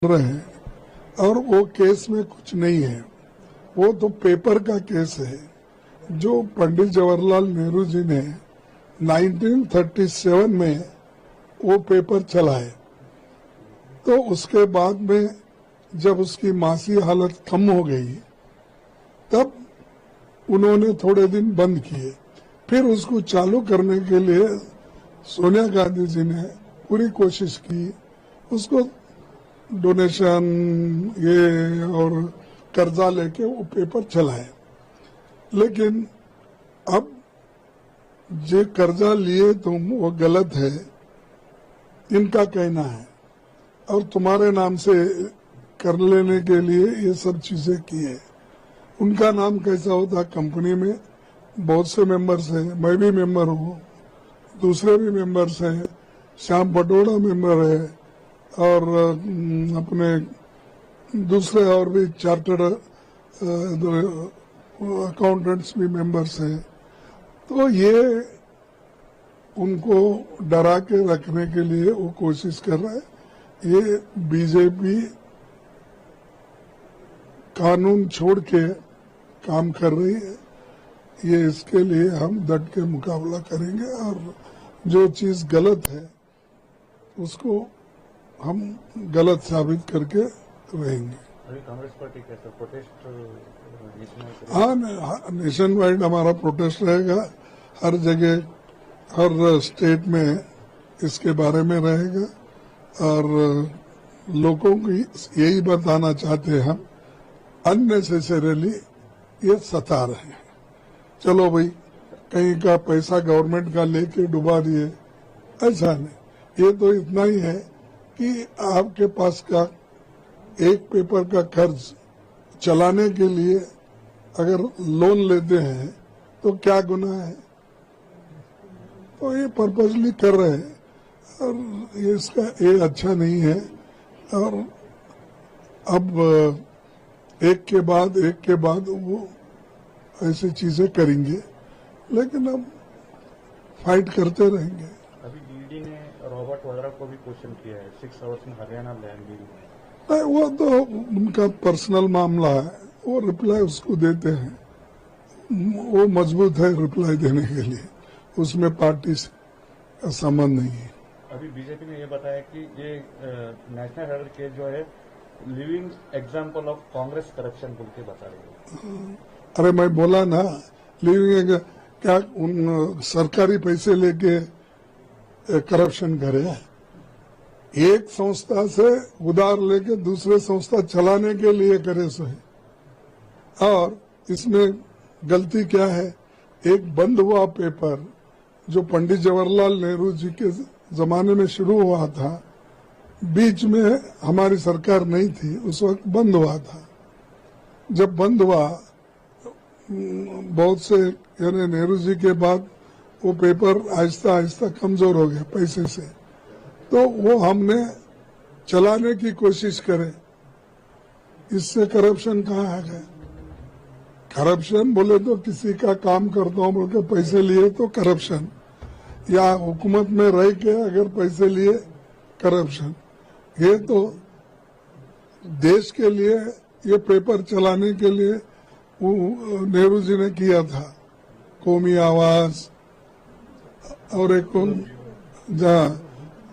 रहे हैं और वो केस में कुछ नहीं है। वो तो पेपर का केस है जो पंडित जवाहरलाल नेहरू जी ने 1937 में वो पेपर चलाए। तो उसके बाद में जब उसकी मासी हालत कम हो गई तब उन्होंने थोड़े दिन बंद किए। फिर उसको चालू करने के लिए सोनिया गांधी जी ने पूरी कोशिश की, उसको डोनेशन ये और कर्जा लेके वो पेपर चलाए। लेकिन अब जो कर्जा लिए तुम वो गलत है, इनका कहना है, और तुम्हारे नाम से कर लेने के लिए ये सब चीजें की है। उनका नाम कैसा होता, कंपनी में बहुत से मेंबर्स हैं, मैं भी मेंबर हूँ, दूसरे भी मेंबर्स हैं, श्याम पटोड़ा मेंबर है और अपने दूसरे और भी चार्टर्ड अकाउंटेंट्स भी मेंबर्स हैं। तो ये उनको डरा के रखने के लिए वो कोशिश कर रहा है। ये बीजेपी कानून छोड़ के काम कर रही है। ये इसके लिए हम डट के मुकाबला करेंगे और जो चीज गलत है उसको हम गलत साबित करके रहेंगे। अभी कांग्रेस पार्टी कैसा प्रोटेस्ट? हाँ, नेशन वाइड हमारा प्रोटेस्ट रहेगा। हर जगह हर स्टेट में इसके बारे में रहेगा और लोगों को यही बताना चाहते हैं हम, अननेसेसरीली ये सता रहे हैं। चलो भाई, कहीं का पैसा गवर्नमेंट का लेके डुबा दिए, ऐसा नहीं। ये तो इतना ही है कि आपके पास का एक पेपर का कर्ज चलाने के लिए अगर लोन लेते हैं तो क्या गुनाह है? तो ये पर्पसली कर रहे हैं और ये अच्छा नहीं है। और अब एक के बाद वो ऐसी चीजें करेंगे, लेकिन अब फाइट करते रहेंगे। अभी ईडी ने रॉबर्ट वाड्रा को भी क्वेश्चन किया है 6 आवर्स में हरियाणा लैंड बिल। वो तो उनका पर्सनल मामला है, वो रिप्लाई उसको देते हैं। वो मजबूत है रिप्लाई देने के लिए, उसमें पार्टी का संबंध नहीं है। अभी बीजेपी ने ये बताया कि ये नेशनल हेराल्ड केस जो है living example of Congress corruption बोल के बता रही है। अरे मैं बोला ना, लिविंग क्या उन सरकारी पैसे लेके करप्शन करे? एक संस्था से उधार लेके दूसरे संस्था चलाने के लिए करे सो है। और इसमें गलती क्या है? एक बंद हुआ पेपर जो पंडित जवाहरलाल नेहरू जी के जमाने में शुरू हुआ था, बीच में हमारी सरकार नहीं थी, उस वक्त बंद हुआ था। जब बंद हुआ, बहुत से यानी नेहरू जी के बाद वो पेपर आहिस्ता आहिस्ता कमजोर हो गया पैसे से, तो वो हमने चलाने की कोशिश करे। इससे करप्शन कहाँ आ गया? करप्शन बोले तो किसी का काम करता हूँ बोल के पैसे लिए तो करप्शन, या हुकूमत में रह के अगर पैसे लिए करप्शन। ये तो देश के लिए ये पेपर चलाने के लिए नेहरू जी ने किया था। कौमी आवाज और एक जहाँ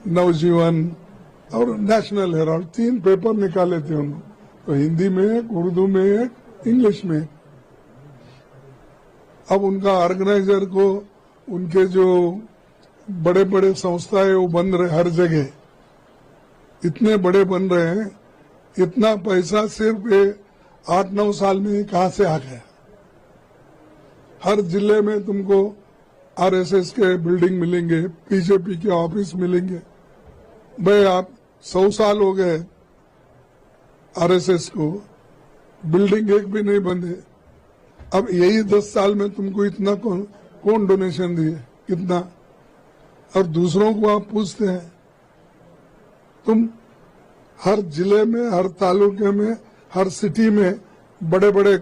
नवजीवन और नेशनल हेराल्ड, 3 पेपर निकाले थे उन्होंने, तो हिंदी में एक, उर्दू में एक, इंग्लिश में एक। अब उनका ऑर्गेनाइजर को उनके जो बड़े बड़े संस्थाएं वो बन रहे, हर जगह इतने बड़े बन रहे हैं, इतना पैसा सिर्फ 8-9 साल में कहां से आ गया? हर जिले में तुमको आरएसएस के बिल्डिंग मिलेंगे, बीजेपी के ऑफिस मिलेंगे। भाई आप 100 साल हो गए आरएसएस को, बिल्डिंग एक भी नहीं बने। अब यही 10 साल में तुमको इतना कौन डोनेशन दिए, कितना? और दूसरों को आप पूछते हैं। तुम हर जिले में, हर तालुके में, हर सिटी में बड़े बड़े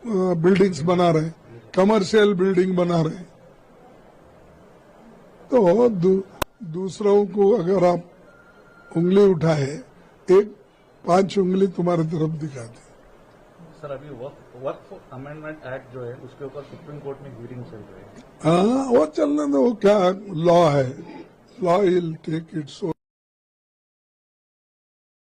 बिल्डिंग्स बना रहे, कमर्शियल बिल्डिंग बना रहे। तो दूसरों को अगर आप उंगली उठाए एक 5 उंगली तुम्हारी तरफ दिखाते। सर अभी वक्फ अमेंडमेंट एक्ट जो है उसके ऊपर सुप्रीम कोर्ट में हियरिंग चल रही है। हाँ, वो चलने दो, वो क्या लॉ है, लॉ विल टेक इट्स